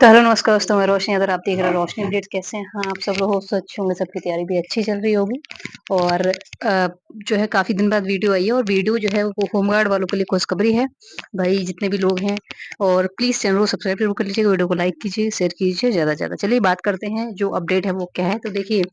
तो हेलो नमस्कार दोस्तों, मैं रोशनी। अगर आप देख रहे हैं रोशनी अपडेट्स कैसे हैं? हाँ, आप सब लोग होप सो अच्छे होंगे, सबकी तैयारी भी अच्छी चल रही होगी। और जो है काफ़ी दिन बाद वीडियो आई है और वीडियो जो है वो होमगार्ड वालों के लिए खुशखबरी है। भाई जितने भी लोग हैं और प्लीज़ चैनल को सब्सक्राइब ज़रूर कर लीजिएगा, वीडियो को लाइक कीजिए, शेयर कीजिए ज़्यादा से ज़्यादा। चलिए बात करते हैं जो अपडेट है वो क्या है। तो देखिए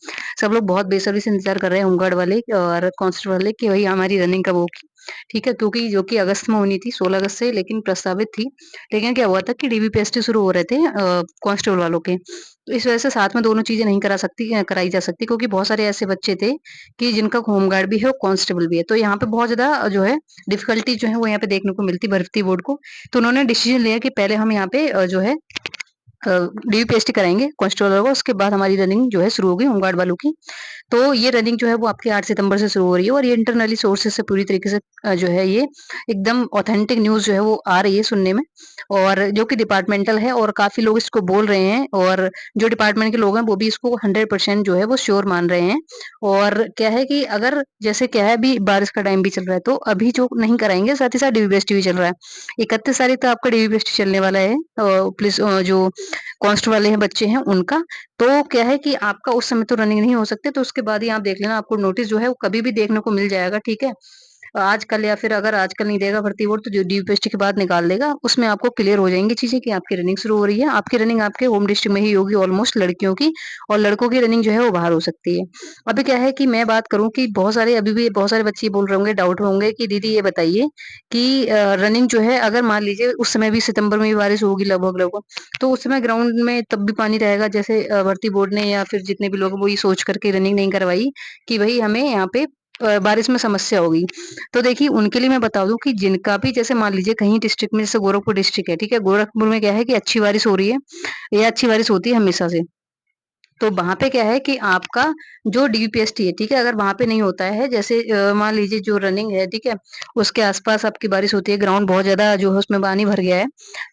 सब लोग बहुत बेसब्री से इंतज़ार कर रहे हैं होमगार्ड वाले और कांस्टेबल वाले कि भई हमारी रनिंग कब होगी, ठीक है? क्योंकि जो कि अगस्त में होनी थी, 16 अगस्त से, लेकिन प्रस्तावित थी। लेकिन क्या हुआ था कि डीबीपीएसटी शुरू हो रहे थे कांस्टेबल वालों के। तो इस वजह से साथ में दोनों चीज़ें नहीं कराई जा सकती, क्योंकि बहुत सारे ऐसे बच्चे थे कि जिनका होमगार्ड भी है और कांस्टेबल भी है। तो यहाँ पे बहुत ज़्यादा जो है डिफ़िकल्टी जो है वो यहाँ पे देखने को मिलती भर्ती बोर्ड को। तो उन्होंने डिसीज़न लिया कि पहले हम यहाँ पे जो है डीबीपीएसटी कराएँगे कांस्टेबल वालों को, उसके बाद हमारी रनिंग जो है शुरू होगी होमगार्ड वालों की। तो ये रनिंग जो है वो आपकी 8 सितंबर से शुरू हो रही है और ये इंटरनली सोर्सेज़ से पूरी तरीके से जो है ये एकदम ऑथेंटिक न्यूज़ जो है वो आ रही है सुनने में, और जो कि डिपार्टमेंटल है और काफ़ी लोग इसको बोल रहे हैं, और जो डिपार्टमेंट के लोग हैं वो भी इसको 100% जो है वो श्योर मान रहे हैं। और क्या है कि अगर जैसे क्या है अभी बारिश का टाइम भी चल रहा है, तो अभी जो नहीं कराएँगे साथ ही साथ डीबीपीएसटी भी चल रहा है। 31 तारीख तक आपका डीबीपीएसटी चलने वाला है, पुलिस जो कांस्ट वाले हैं बच्चे हैं उनका। तो क्या है कि आपका उस समय तो रनिंग नहीं हो सकती, तो उसके बाद ही आप देख लेना, आपको नोटिस जो है वो कभी भी देखने को मिल जाएगा, ठीक है? आजकल या फिर अगर आजकल नहीं देगा भर्ती बोर्ड तो जो डीपीएसटी के बाद निकाल देगा, उसमें आपको क्लियर हो जाएँगी चीज़ें कि आपकी रनिंग शुरू हो रही है। आपकी रनिंग आपके होम डिस्ट्रिक्ट में ही होगी ऑलमोस्ट लड़कियों की, और लड़कों की रनिंग जो है वो बाहर हो सकती है। अभी क्या है कि मैं बात करूँ कि बहुत सारे अभी भी बहुत सारे बच्चे बोल रहे होंगे, डाउट में होंगे कि दीदी ये बताइए कि रनिंग जो है अगर मान लीजिए उस समय भी सितंबर में भी बारिश होगी लगभग-लगभग, तो उस समय ग्राउंड में तब भी पानी रहेगा, जैसे भर्ती बोर्ड ने या फिर जितने भी लोग हैं वो ये सोच करके रनिंग नहीं करवाई कि भई हमें यहाँ पे बारिश में समस्या होगी। तो देखिए उनके लिए मैं बता दूँ कि जिनका भी जैसे मान लीजिए कहीं डिस्ट्रिक्ट में, जैसे गोरखपुर डिस्ट्रिक्ट है, ठीक है? गोरखपुर में क्या है कि अच्छी बारिश हो रही है या अच्छी बारिश होती है हमेशा से। तो वहाँ पे क्या है कि आपका जो डीपीएसटी है, ठीक है? अगर वहाँ पे नहीं होता है, जैसे मान लीजिए जो रनिंग है, ठीक है? उसके आस-पास आपकी बारिश होती है, ग्राउंड बहुत ज़्यादा जो है उसमें पानी भर गया है,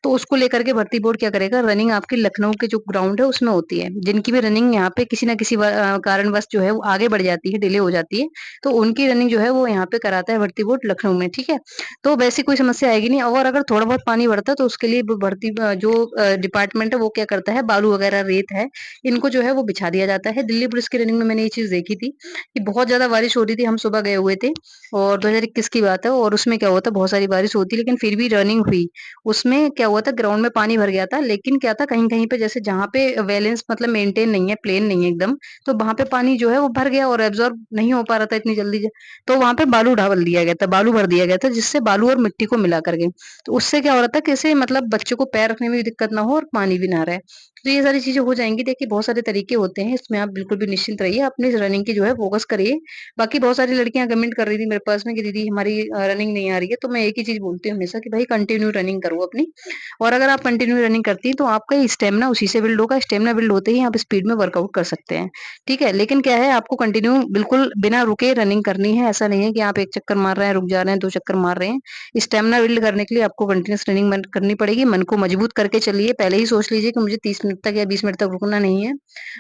तो उसको लेकर के भर्ती बोर्ड क्या करेगा, रनिंग आपकी लखनऊ के जो ग्राउंड है उसमें होती है। जिनकी भी रनिंग यहाँ पे किसी न किसी कारणवश जो है वो आगे बढ़ जाती है, डिले हो जाती है, तो उनकी रनिंग जो है वो यहाँ पे कराता है भर्ती बोर्ड लखनऊ में, ठीक है? तो वैसी कोई समस्या आएगी नहीं, और अगर थोड़ा बहुत पानी बढ़ता है तो उसके लिए ब भर्ती जो डिपार्टमेंट है वो क्या करता है, बालू वगैरह, रेत है, इनको जो है वो बिछा दिया जाता है। दिल्ली पुलिस की रनिंग में मैंने ये चीज़ देखी थी कि बहुत ज़्यादा बारिश हो रही थी, हम सुबह गए हुए थे और 2021 की बात है, और उसमें क्या हुआ था, बहुत सारी बारिश होती लेकिन फिर भी रनिंग हुई। उसमें क्या हुआ था, ग्राउंड में पानी भर गया था, लेकिन क्या था कहीं-कहीं पे जैसे जहाँ पे बैलेंस मतलब मेंटेन नहीं है, प्लेन नहीं है एकदम, तो वहाँ पे पानी जो है वो भर गया और एब्ज़ॉर्ब नहीं हो पा रहा था इतनी जल्दी से। तो वहाँ पे बालू डाल दिया गया था, बालू भर दिया गया था, जिससे बालू और मिट्टी को मिला करके। तो उससे क्या हो रहा था कि ऐसे मतलब बच्चों को पैर रखने में भी दिक्कत ना हो और पानी भी ना रहे। तो ये सारी चीज़ें हो जाएँगी। देखिए बहुत सारे तरीके होते हैं, इसमें आप बिल्कुल भी निश्चिंत रहिए, अपनी रनिंग की जो है फ़ोकस करिए। बाकी बहुत सारी लड़कियाँ कमेंट कर रही थी मेरे पास में कि दीदी हमारी रनिंग नहीं आ रही है, तो मैं एक ही चीज़ बोलती हूँ हमेशा कि भाई कंटिन्यू रनिंग करो अपनी, और अगर आप कंटिन्यू रनिंग करती हैं तो आपका स्टेमिना उसी से बिल्ड होगा, स्टेमिना बिल्ड होते ही आप स्पीड में वर्कआउट कर सकते हैं, ठीक है? लेकिन क्या है, आपको कंटिन्यू बिल्कुल बिना रुके रनिंग करनी है, ऐसा नहीं है कि आप 1 चक्कर मार रहे हैं, रुक जा रहे हैं, 2 चक्कर मार रहे हैं। स्टेमिना बिल्ड करने के लिए आपको कंटीन्यूअस रनिंग मन करनी पड़ेगी, मन को मजबूत करके चलिए, पहले ही सोच लीजिए कि मुझे 30 मिनट तक या 20 मिनट तक रुकना नहीं है,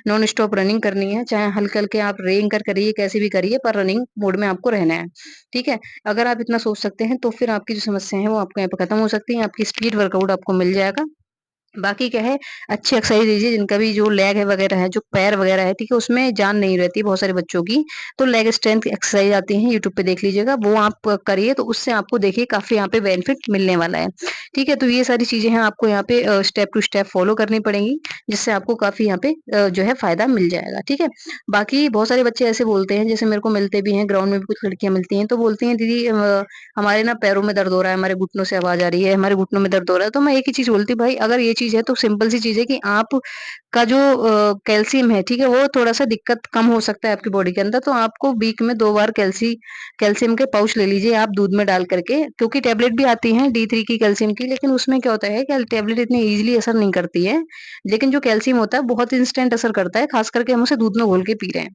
नॉन स्टॉप रनिंग करनी है, चाहे हल्के-हल्के आप रेंग कर करिए, कैसे भी करिए, पर रनिंग मोड में आपको रहना है, ठीक है? अगर आप इतना सोच सकते हैं, तो फिर आपकी जो समस्या है वो आपके यहाँ पे खत्म हो सकती है, आपकी स्पीड वर्कआउट आपको मिल जाएगा। बाकी क्या है, अच्छी एक्सरसाइज लीजिए, जिनका भी जो लेग है वगैरह है, जो पैर वगैरह है, ठीक है? उसमें जान नहीं रहती बहुत सारे बच्चों की, तो लेग स्ट्रेंथ एक्सरसाइज आती हैं, यूट्यूब पे देख लीजिएगा, वो आप करिए, तो उससे आपको देखिए काफ़ी यहाँ पे बेनिफिट मिलने वाला है, ठीक है? तो ये सारी चीज़ें हैं, आपको यहाँ पे स्टेप टू स्टेप फॉलो करनी पड़ेंगी, जिससे आपको काफ़ी यहाँ पे जो है फ़ायदा मिल जाएगा, ठीक है? बाकी बहुत सारे बच्चे ऐसे बोलते हैं, जैसे मेरे को मिलते भी हैं, ग्राउंड में भी कुछ लड़कियाँ मिलती हैं, तो बोलती हैं दीदी हमारे ना पैरों में दर्द हो रहा है, हमारे घुटनों से आवाज़ आ रही है, हमारे घुटनों में दर्द हो रहा है। तो मैं एक ही चीज़ बोलती हूँ, भाई अगर ये चीज़ है तो सिंपल सी चीज़ है कि आप का जो कैल्शियम है, ठीक है? वो थोड़ा-सा दिक्कत कम हो सकता है आपकी बॉडी के अंदर, तो आपको वीक में 2 बार कैल्शियम के पाउच ले लीजिए आप दूध में डाल करके, क्योंकि टैबलेट भी आती हैं D3 की कैल्शियम की, लेकिन उसमें क्या होता है कि टैबलेट इतनी ईज़िली असर नहीं करती है, लेकिन जो कैल्शियम होता है बहुत इंस्टेंट असर करता है, ख़ास करके हम उसे दूध में घोल के पी रहे हैं।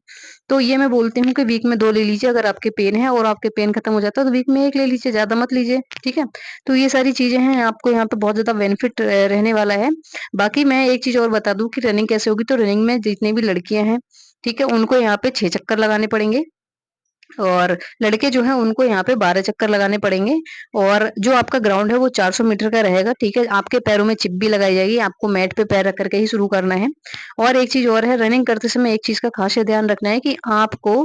तो ये मैं बोलती हूँ कि वीक में 2 ले लीजिए, अगर आपके पेन है और आपके पेन खत्म हो जाता है तो वीक में 1 ले लीजिए, ज़्यादा मत लीजिए, ठीक है? तो ये सारी चीज़ें हैं, आपको यहाँ पे बहुत ज़्यादा बेनिफिट रहने वाला है। बाकी मैं एक चीज़ और बता दूँ कि रनिंग कैसे होगी, तो रनिंग में जितनी भी लड़कियाँ हैं, ठीक है? उनको यहाँ पे 6 चक्कर लगाने पड़ेंगे। और लड़के जो हैं उनको यहाँ पे 12 चक्कर लगाने पड़ेंगे। और जो आपका ग्राउंड है वो 400 मीटर का रहेगा, ठीक है? आपके पैरों में चिप भी लगाई जाएगी, आपको मैट पे पैर रख कर के ही शुरू करना है। और एक चीज़ और है, रनिंग करते समय एक चीज़ का ख़ास ये ध्यान रखना है कि आपको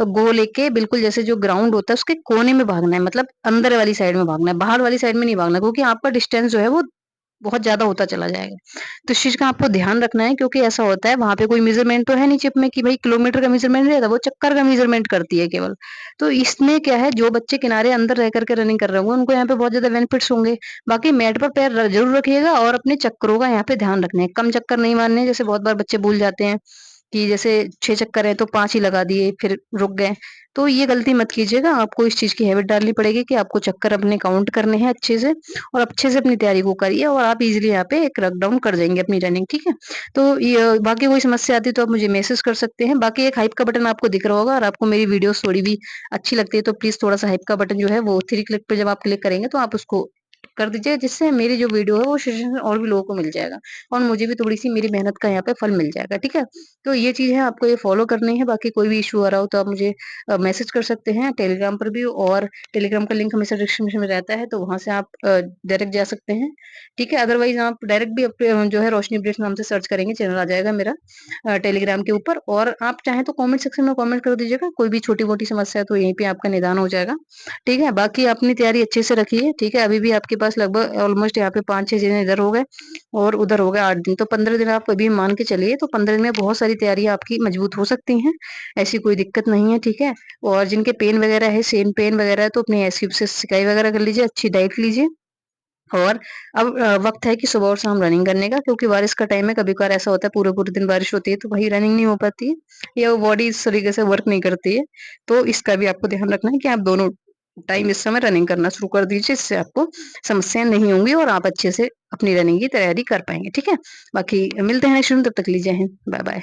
गोल लेके बिल्कुल जैसे जो ग्राउंड होता है उसके कोने में भागना है, मतलब अंदर वाली साइड में भागना है, बाहर वाली साइड में नहीं भागना, क्योंकि आपका डिस्टेंस जो है वो बहुत ज़्यादा होता चला जाएगा। तो इस चीज़ का आपको ध्यान रखना है, क्योंकि ऐसा होता है वहाँ पे कोई मेज़रमेंट तो है नहीं चिप में कि भई किलोमीटर का मेज़रमेंट नहीं रहता, वो चक्कर का मेज़रमेंट करती है केवल। तो इसमें क्या है, जो बच्चे किनारे अंदर रह कर के रनिंग कर रहे होंगे उनको यहाँ पे बहुत ज़्यादा बेनिफिट्स होंगे। बाकी मैट पर पैर ज़रूर रखिएगा और अपने चक्करों का यहाँ पे ध्यान रखना है। कम चक्कर नहीं मारने हैं, जैसे बहुत बार बच्चे भूल जाते हैं कि जैसे 6 चक्कर है तो 5 ही लगा दिए, फिर रुक गए। तो ये गलती मत कीजिएगा, आपको इस चीज़ की हैबिट डालनी पड़ेगी कि आपको चक्कर अपने काउंट करने हैं अच्छे से, और अच्छे से अपनी तैयारी को करिए और आप ईज़िली यहाँ पे एक रन डाउन कर जाएँगे अपनी रनिंग, ठीक है? तो ये बाकी कोई समस्या आती है तो आप मुझे मैसेज कर सकते हैं। बाकी एक हाइप का बटन आपको दिख रहा होगा, और आपको मेरी वीडियोज़ थोड़ी भी अच्छी लगती है तो प्लीज़ थोड़ा-सा हाइप का बटन जो है वो 3 क्लिक पे जब आप क्लिक करेंगे तो आप उसको कर दीजिए, जिससे मेरी जो वीडियो है वो सजेशन और भी लोगों को मिल जाएगा, और मुझे भी थोड़ी-सी मेरी मेहनत का यहाँ पे फल मिल जाएगा, ठीक है? तो ये चीज़ है, आपको ये फॉलो करनी है। बाकी कोई भी इश्यू आ रहा हो तो आप मुझे मैसेज कर सकते हैं टेलीग्राम पर भी, और टेलीग्राम का लिंक हमेशा डिस्क्रिप्शन में रहता है, तो वहाँ से आप डायरेक्ट जा सकते हैं, ठीक है? अदरवाइज़ आप डायरेक्ट भी जो है रोशनी अपडेट्स नाम से सर्च करेंगे, चैनल आ जाएगा मेरा टेलीग्राम के ऊपर, और आप चाहें तो कमेंट सेक्शन में कमेंट कर दीजिएगा, कोई भी छोटी-मोटी समस्या है तो यहीं पे आपका निदान हो जाएगा, ठीक है? बाकी अपनी तैयारी अच्छे से रखिए, ठीक है? अभी भी आपके पास लगभग ऑलमोस्ट यहाँ पे 5-6 दिन इधर हो गए और उधर हो गए 8 दिन, तो 15 दिन आप अभी मान के चलिए, तो 15 दिन में बहुत सारी तैयारियाँ आपकी मजबूत हो सकती हैं, ऐसी कोई दिक्कत नहीं है, ठीक है? और जिनके पेन वगैरह है, सेम पेन वगैरह है, तो अपने आइस-क्यूब से सिकाई वगैरह कर लीजिए, अच्छी डाइट लीजिए। और अब वक़्त है कि सुबह और शाम रनिंग करने का, क्योंकि बारिश का टाइम है, कभी-कभार ऐसा होता है पूरे-पूरे दिन बारिश होती है, तो वही रनिंग नहीं हो पाती है, या वो बॉडी इस तरीके से वर्क नहीं करती है। तो इसका भी आपको ध्यान रखना है कि आप दोनों टाइम इस समय रनिंग करना शुरू कर दीजिए, इससे आपको समस्याएँ नहीं होंगी और आप अच्छे से अपनी रनिंग की तैयारी कर पाएँगे, ठीक है? बाकी मिलते हैं नेक्स्ट में, तब तक के लिए जय हिंद, बाय-बाय।